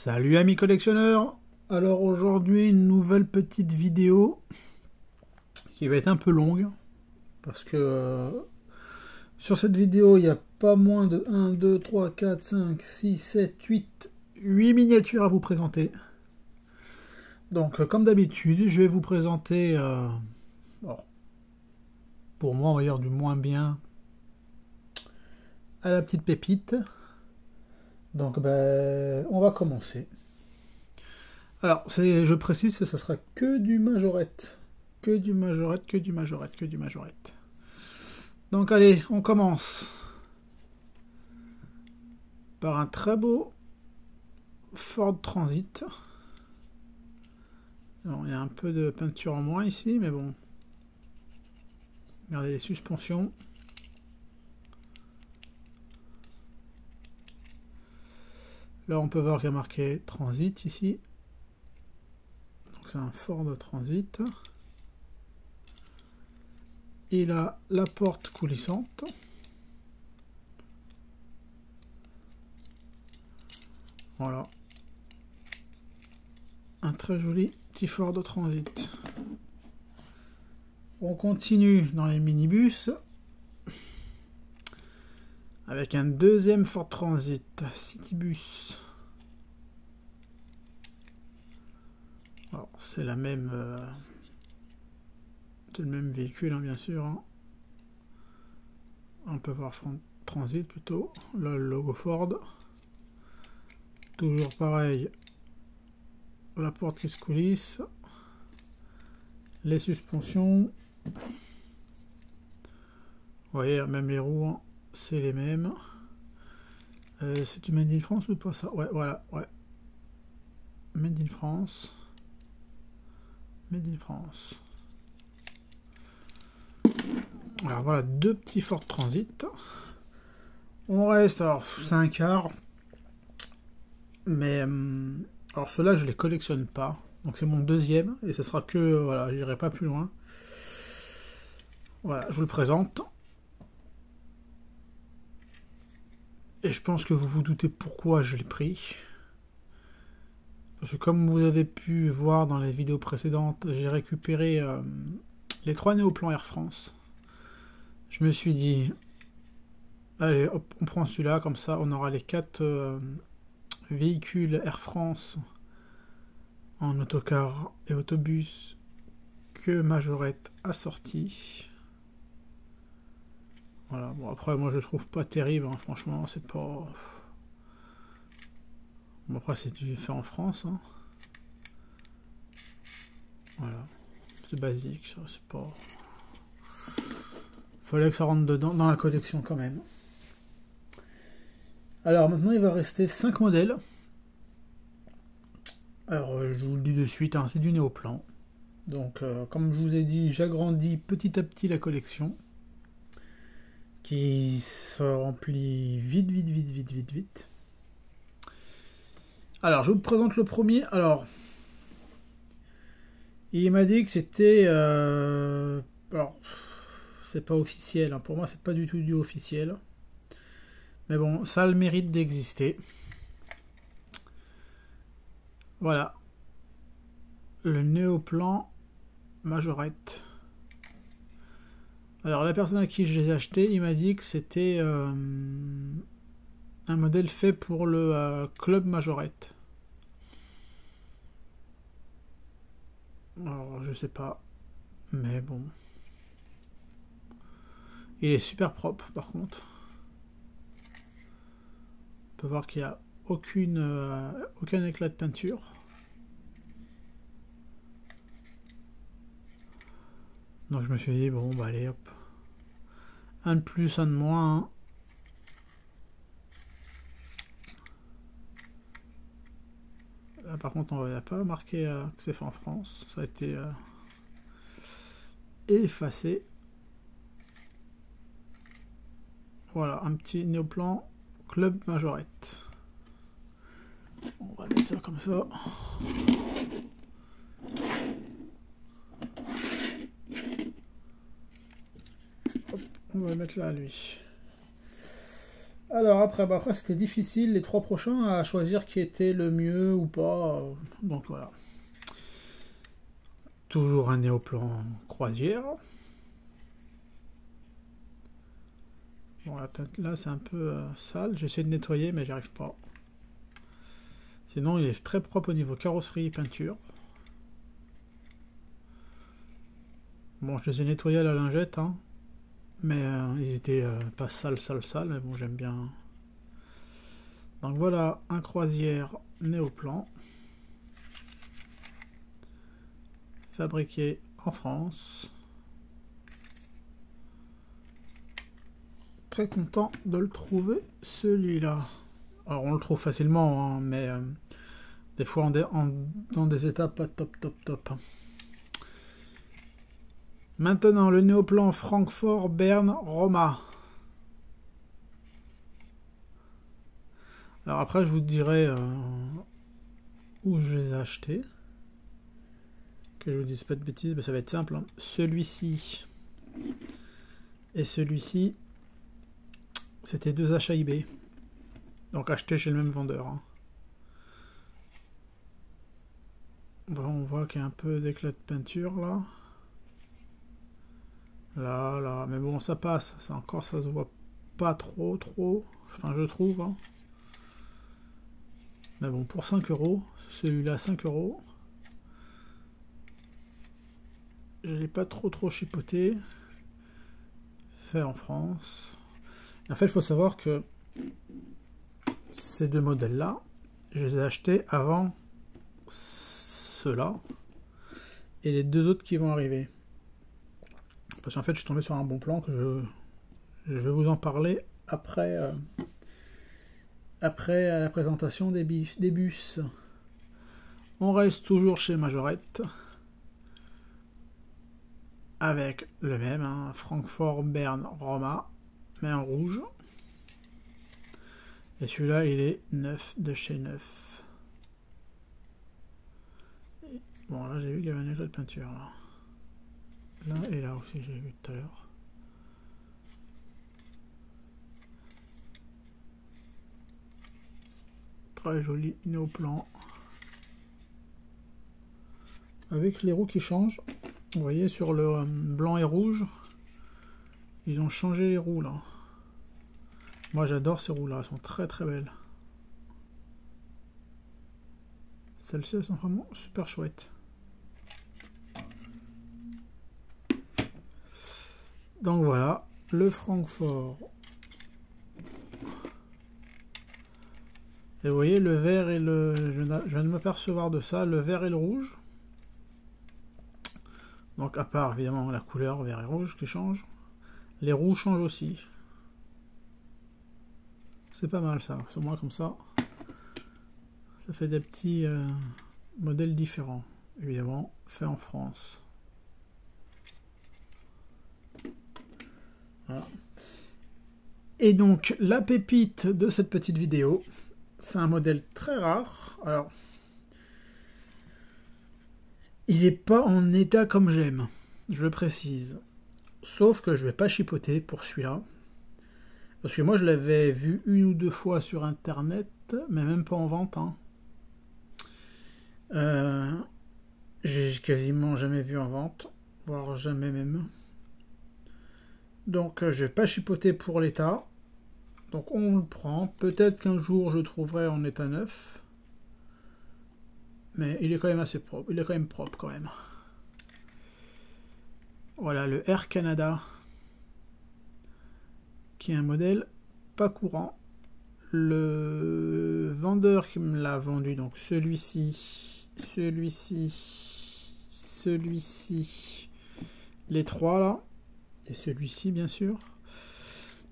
Salut amis collectionneurs. Alors aujourd'hui une nouvelle petite vidéo qui va être un peu longue parce que sur cette vidéo il y a pas moins de 1, 2, 3, 4, 5, 6, 7, 8 miniatures à vous présenter. Donc comme d'habitude je vais vous présenter pour moi on va dire du moins bien à la petite pépite. Donc on va commencer. Alors, je précise que ce sera que du majorette. Que du majorette, que du majorette, que du majorette. Donc allez, on commence par un très beau Ford Transit. Alors, il y a un peu de peinture en moins ici, mais bon. Regardez les suspensions. Là, on peut voir qu'il y a marqué Transit ici. Donc, c'est un Ford Transit. Il a la porte coulissante. Voilà. Un très joli petit Ford Transit. On continue dans les minibus. Avec un deuxième Ford Transit Citybus. Alors, c'est la même... c'est le même véhicule, hein, bien sûr. Hein. On peut voir Ford Transit plutôt. Là, le logo Ford. Toujours pareil. La porte qui se coulisse. Les suspensions. Vous voyez, même les roues, hein, c'est les mêmes. C'est du Made in France ou pas ça? Ouais, voilà, ouais. Made in France. Made in France. Alors voilà, deux petits Ford Transit. On reste, alors c'est un quart. Mais alors ceux-là je les collectionne pas. Donc c'est mon deuxième et ce sera que voilà, j'irai pas plus loin. Voilà, je vous le présente. Et je pense que vous vous doutez pourquoi je l'ai pris. Parce que comme vous avez pu voir dans les vidéos précédentes, j'ai récupéré les 3 néoplans Air France. Je me suis dit, allez hop, on prend celui-là, comme ça on aura les 4 véhicules Air France en autocar et autobus que Majorette assortis. Voilà, bon après moi je le trouve pas terrible, hein, franchement c'est pas... Bon après c'est du fait en France, hein. Voilà, c'est basique, ça c'est pas... Fallait que ça rentre dedans, dans la collection quand même. Alors maintenant il va rester 5 modèles. Alors je vous le dis de suite, hein, c'est du néoplan. Donc comme je vous ai dit, j'agrandis petit à petit la collection. Qui se remplit vite. Alors je vous présente le premier. Alors il m'a dit que c'était... alors c'est pas officiel, hein. Pour moi c'est pas du tout du officiel. Mais bon, ça a le mérite d'exister. Voilà. Le néoplan Majorette. Alors la personne à qui je les ai achetés, il m'a dit que c'était un modèle fait pour le club Majorette. Alors je sais pas, mais bon. Il est super propre par contre. On peut voir qu'il n'y a aucun éclat de peinture. Donc je me suis dit, bon bah allez hop. Un de plus, un de moins. Hein. Là par contre on n'a pas marqué que c'est fait en France. Ça a été effacé. Voilà, un petit néoplan Club Majorette. On va mettre ça comme ça. Hop, on va mettre là lui. Alors après c'était difficile les 3 prochains à choisir qui était le mieux ou pas. Donc voilà. Toujours un néoplan croisière. Bon là c'est un peu sale, j'essaie de nettoyer mais j'y arrive pas. Sinon il est très propre au niveau carrosserie et peinture. Bon je les ai nettoyés à la lingette hein. Mais ils étaient pas sales, mais bon j'aime bien. Donc voilà un croisière néoplan. Fabriqué en France. Très content de le trouver celui-là. Alors on le trouve facilement, hein, mais des fois dans des états pas top. Maintenant le néoplan Francfort, Berne, Roma. Alors après je vous dirai où je les ai achetés. Que je vous dise pas de bêtises, mais ça va être simple. Hein. Celui-ci et celui-ci, c'était 2 achats eBay. Donc achetés chez le même vendeur. Hein. Bon, on voit qu'il y a un peu d'éclat de peinture là. Là, mais bon, ça passe. Ça encore, ça se voit pas trop. Enfin, je trouve. Hein. Mais bon, pour 5 €, celui-là 5 €. Je l'ai pas trop chipoté. Fait en France. En fait, il faut savoir que ces 2 modèles-là, je les ai achetés avant ceux-là et les 2 autres qui vont arriver. Parce qu'en fait, je suis tombé sur un bon plan que je vais vous en parler après, après la présentation des bus. On reste toujours chez Majorette. Avec le même, hein, Francfort, Berne, Roma, mais en rouge. Et celui-là, il est neuf de chez neuf. Bon, là, j'ai vu qu'il y avait un éclat de peinture, là. Là et là aussi, j'ai vu tout à l'heure. Très joli néoplan. Avec les roues qui changent. Vous voyez, sur le blanc et rouge, ils ont changé les roues, là. Moi, j'adore ces roues-là, elles sont très belles. Celles-ci, elles sont vraiment super chouettes. Donc voilà, le Francfort. Et vous voyez, le vert et le... Je viens de m'apercevoir de ça, le vert et le rouge. Donc à part, évidemment, la couleur vert et rouge qui change. Les roues changent aussi. C'est pas mal ça, c'est moins comme ça. Ça fait des petits modèles différents. Évidemment, fait en France. Voilà. Et donc, la pépite de cette petite vidéo, c'est un modèle très rare. Alors, il n'est pas en état comme j'aime, je le précise. Sauf que je ne vais pas chipoter pour celui-là. Parce que moi, je l'avais vu 1 ou 2 fois sur Internet, mais même pas en vente. Hein. J'ai quasiment jamais vu en vente, voire jamais même. Donc, je vais pas chipoter pour l'état. Donc, on le prend. Peut-être qu'un jour, je le trouverai en état neuf. Mais il est quand même assez propre. Il est quand même propre, quand même. Voilà, le Air Canada. Qui est un modèle pas courant. Le vendeur qui me l'a vendu, donc celui-ci, les 3 là, et celui-ci bien sûr.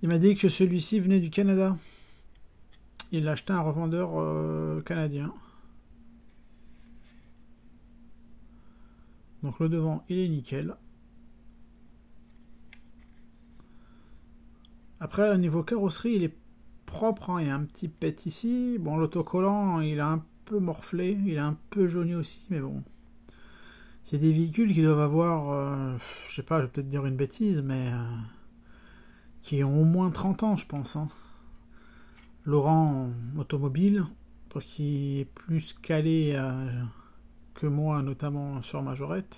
Il m'a dit que celui-ci venait du Canada. Il l'a acheté à un revendeur canadien. Donc le devant, il est nickel. Après, au niveau carrosserie, il est propre. Hein. Il y a un petit pet ici. Bon, l'autocollant, il a un peu morflé. Il est un peu jauni aussi, mais bon. C'est des véhicules qui doivent avoir, je sais pas, je vais peut-être dire une bêtise, mais qui ont au moins 30 ans, je pense. Hein. Laurent automobile, toi qui est plus calé que moi, notamment sur Majorette.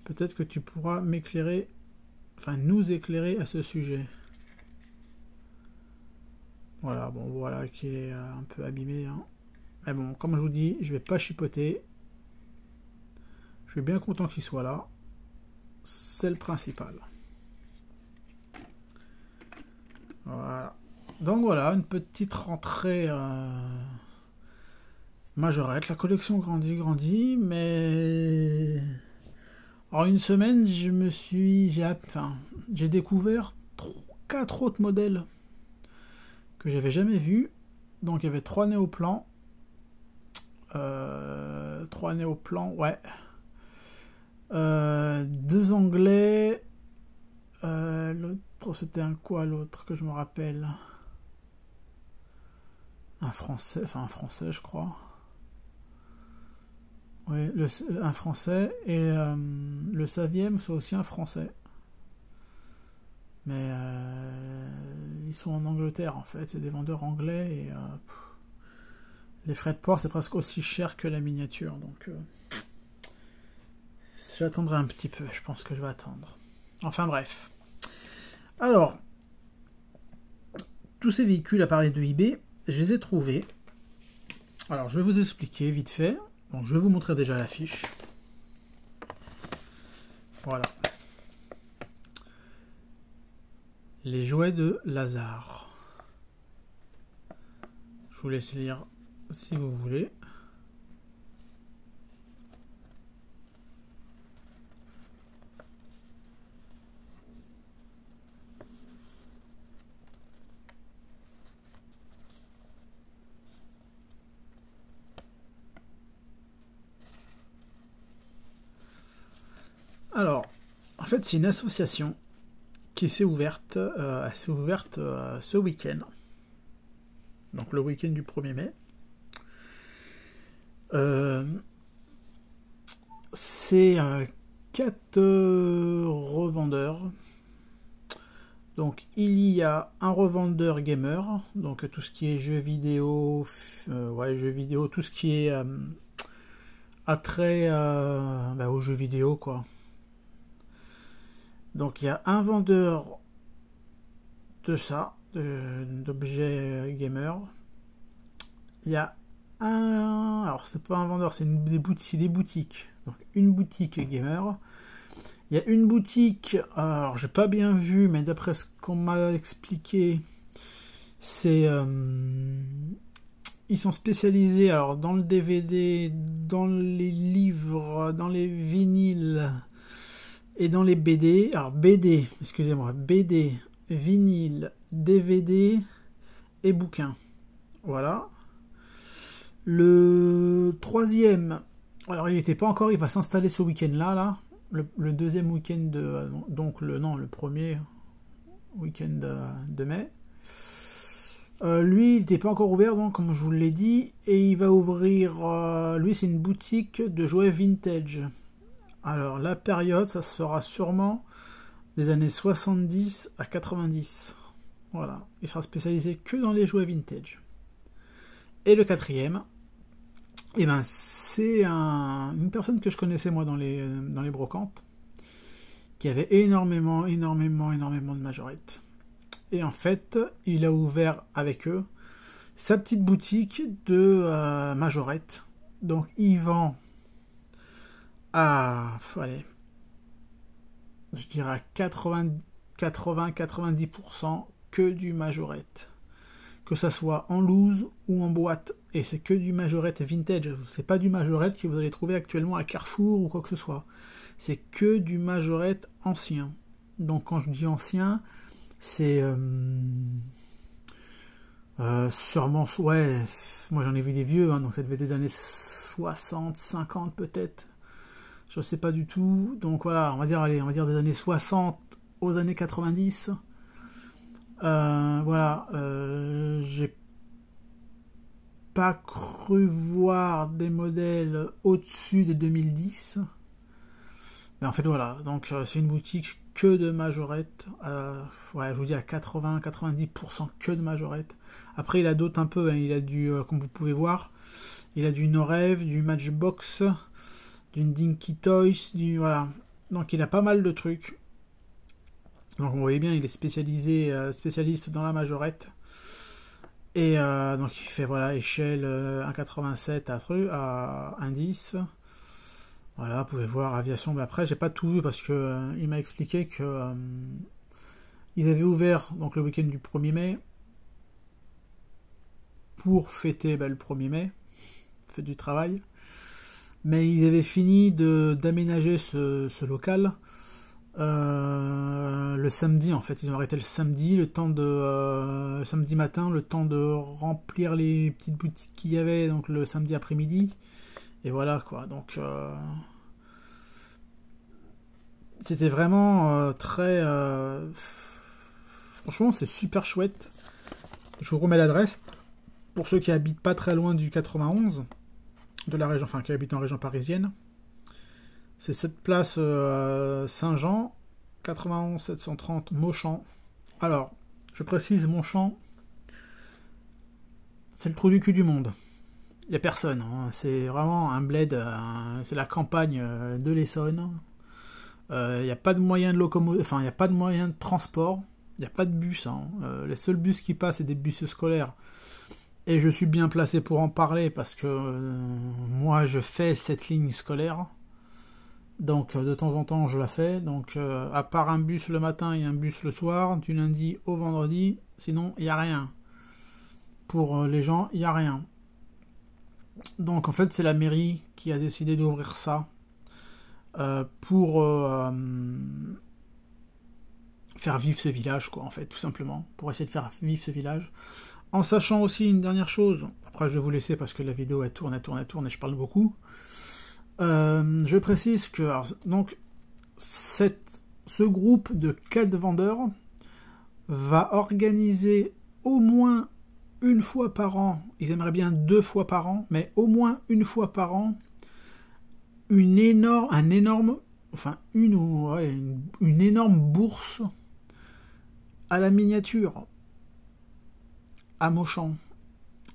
Peut-être que tu pourras m'éclairer, enfin nous éclairer à ce sujet. Voilà, bon, voilà qu'il est un peu abîmé. Hein. Mais bon, comme je vous dis, je vais pas chipoter. Je suis bien content qu'il soit là. C'est le principal. Voilà. Donc voilà, une petite rentrée Majorette. La collection grandit, mais en une semaine, j'ai découvert 4 autres modèles que j'avais jamais vus. Donc il y avait 3 néoplans. 3 néoplans, ouais. 2 anglais. L'autre, c'était un quoi l'autre que je me rappelle? Un français, je crois. Oui, un français et le 7e, c'est aussi un français. Mais ils sont en Angleterre en fait, c'est des vendeurs anglais et les frais de port c'est presque aussi cher que la miniature, donc j'attendrai un petit peu, je pense que je vais attendre. Enfin bref. Alors, tous ces véhicules à parler de eBay, je les ai trouvés. Alors, je vais vous expliquer vite fait. Bon, je vais vous montrer déjà l'affiche. Voilà. Les jouets de Lazare. Je vous laisse lire si vous voulez. Alors, en fait, c'est une association qui s'est ouverte, ce week-end. Donc le week-end du 1er mai. C'est 4 revendeurs. Donc il y a un revendeur gamer, donc tout ce qui est jeux vidéo, tout ce qui est attrait aux jeux vidéo quoi. Donc il y a un vendeur de ça, d'objets gamer. Il y a alors c'est pas un vendeur, c'est des boutiques. Donc une boutique gamer. Il y a une boutique, alors j'ai pas bien vu, mais d'après ce qu'on m'a expliqué, c'est ils sont spécialisés alors dans le DVD, dans les livres, dans les vinyles et dans les BD. Alors BD, excusez-moi, BD, vinyle, DVD et bouquins. Voilà. Le 3e, alors il n'était pas encore, il va s'installer ce week-end là. Le deuxième week-end le premier week-end de mai. Lui, il n'était pas encore ouvert, donc comme je vous l'ai dit, et il va ouvrir. Lui, c'est une boutique de jouets vintage. Alors la période, ça sera sûrement des années 70 à 90. Voilà, il sera spécialisé que dans les jouets vintage. Et le 4e, c'est une personne que je connaissais moi dans les brocantes, qui avait énormément de majorettes. Et en fait, il a ouvert avec eux sa petite boutique de majorettes. Donc il vend à, je dirais à 80-90% que du majorette. Que ça soit en loose ou en boîte. Et c'est que du majorette vintage. C'est pas du majorette que vous allez trouver actuellement à Carrefour ou quoi que ce soit. C'est que du majorette ancien. Donc quand je dis ancien, c'est sûrement, ouais, moi j'en ai vu des vieux, hein, donc ça devait être des années 60, 50 peut-être. Je sais pas du tout. Donc voilà, on va dire des années 60 aux années 90. J'ai pas cru voir des modèles au-dessus de 2010. Mais en fait voilà, donc c'est une boutique que de majorettes. Ouais, je vous dis à 80-90% que de majorettes. Après, il a d'autres un peu. Hein. Il a du, comme vous pouvez voir, il a du Norev, du Matchbox, d'une Dinky Toys, du voilà. Donc il a pas mal de trucs. Donc vous voyez bien, il est spécialiste dans la majorette. Et donc il fait voilà échelle 1,87 à 1,10. Voilà, vous pouvez voir aviation. Mais après, j'ai pas tout vu parce que il m'a expliqué que ils avaient ouvert donc le week-end du 1er mai pour fêter le 1er mai, fête du travail. Mais ils avaient fini d'aménager ce local le samedi en fait. Ils ont arrêté le samedi, le temps de samedi matin, le temps de remplir les petites boutiques qu'il y avait donc le samedi après-midi. Et voilà quoi. Donc c'était vraiment très franchement c'est super chouette. Je vous remets l'adresse pour ceux qui habitent pas très loin du 91 de la région, enfin qui habitent en région parisienne. C'est cette place Saint-Jean, 91 730 Mauchamp. Alors, je précise, Mauchamp, c'est le trou du cul du monde. Il n'y a personne, hein. C'est vraiment un bled, c'est la campagne de l'Essonne. Il n'y a pas de moyen de locomotion, enfin il n'y a pas de moyen de transport, il n'y a pas de bus. Hein. Les seuls bus qui passent, c'est des bus scolaires. Et je suis bien placé pour en parler parce que moi je fais cette ligne scolaire. Donc de temps en temps je la fais. Donc à part un bus le matin et un bus le soir, du lundi au vendredi, sinon il n'y a rien. Pour les gens, il n'y a rien. Donc en fait c'est la mairie qui a décidé d'ouvrir ça pour faire vivre ce village, quoi, en fait, tout simplement. Pour essayer de faire vivre ce village. En sachant aussi une dernière chose, après je vais vous laisser parce que la vidéo elle tourne et je parle beaucoup. Je précise que alors, donc ce groupe de 4 vendeurs va organiser au moins une fois par an, ils aimeraient bien 2 fois par an, mais au moins une fois par an, une énorme bourse à la miniature à Mauchamp.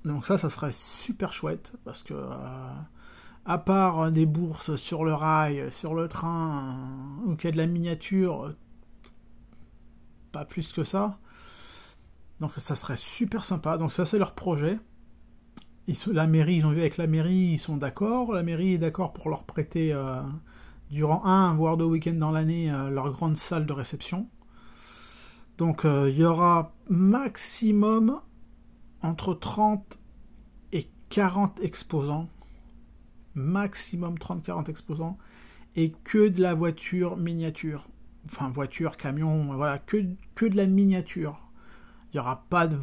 Donc ça serait super chouette parce que à part des bourses sur le rail, sur le train, ou qu'il y a de la miniature, pas plus que ça. Donc ça serait super sympa. Donc ça c'est leur projet. La mairie, ils ont vu avec la mairie, ils sont d'accord. La mairie est d'accord pour leur prêter durant 1 voire 2 week-ends dans l'année leur grande salle de réception. Donc il y aura maximum entre 30 et 40 exposants. Maximum 30-40 exposants. Et que de la voiture miniature. Enfin voiture, camion, voilà, que de la miniature. Il n'y aura pas de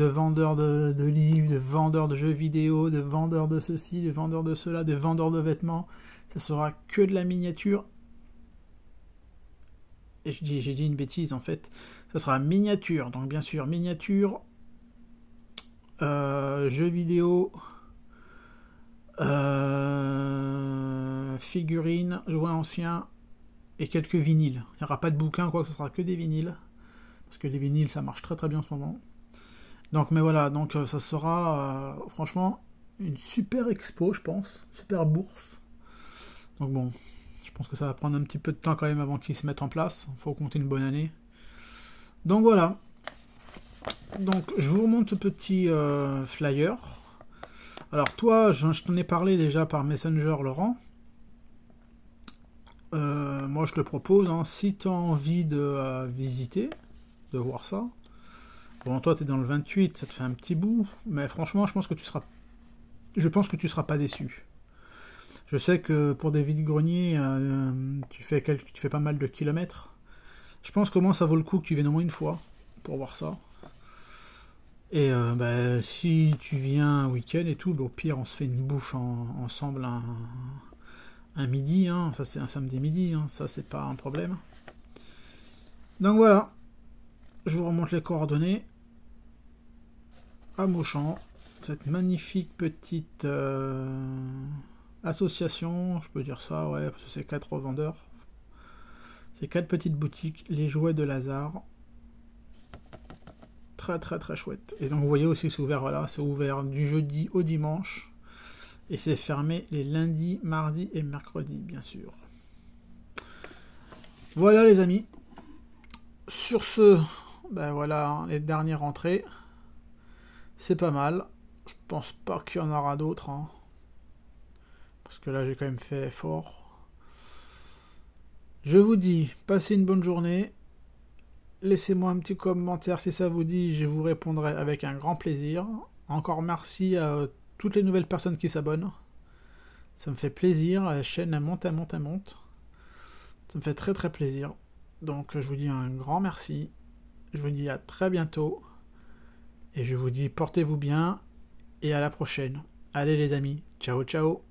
vendeurs de livres, de vendeurs de jeux vidéo, de vendeurs de ceci, de vendeurs de cela, de vendeurs de vêtements. Ça sera que de la miniature. Et j'ai dit une bêtise en fait. Ça sera miniature. Donc bien sûr, miniature, jeux vidéo, figurines, jouets anciens et quelques vinyles. Il n'y aura pas de bouquins, quoi, ce sera que des vinyles. Parce que les vinyles, ça marche très très bien en ce moment. Donc, mais voilà, donc ça sera franchement une super expo, je pense. Super bourse. Donc bon, je pense que ça va prendre un petit peu de temps quand même avant qu'ils se mettent en place. Il faut compter une bonne année. Donc voilà. Donc je vous remonte ce petit flyer. Alors toi, je t'en ai parlé déjà par Messenger, Laurent. Moi je te propose, hein, si tu as envie de visiter, de voir ça. Bon, toi tu es dans le 28, ça te fait un petit bout, mais franchement je pense que tu seras pas déçu. Je sais que pour des vides-greniers, tu fais pas mal de kilomètres. Je pense qu'au moins ça vaut le coup que tu viennes au moins une fois pour voir ça. Et si tu viens un week-end et tout, au pire on se fait une bouffe ensemble un midi, hein. Ça c'est un samedi midi, hein. Ça c'est pas un problème. Donc voilà, je vous remonte les coordonnées à Mauchamp, cette magnifique petite association, je peux dire ça, ouais, parce que c'est 4 vendeurs. Ces 4 petites boutiques, les jouets de Lazare. Très chouette. Et donc vous voyez aussi c'est ouvert, voilà, c'est ouvert du jeudi au dimanche. Et c'est fermé les lundis, mardis et mercredis, bien sûr. Voilà les amis. Sur ce, ben voilà les dernières entrées. C'est pas mal. Je pense pas qu'il y en aura d'autres. Hein. Parce que là j'ai quand même fait fort. Je vous dis, passez une bonne journée. Laissez-moi un petit commentaire si ça vous dit, je vous répondrai avec un grand plaisir. Encore merci à toutes les nouvelles personnes qui s'abonnent. Ça me fait plaisir, la chaîne elle monte. Ça me fait très plaisir. Donc je vous dis un grand merci. Je vous dis à très bientôt. Et je vous dis portez-vous bien et à la prochaine. Allez les amis, ciao ciao.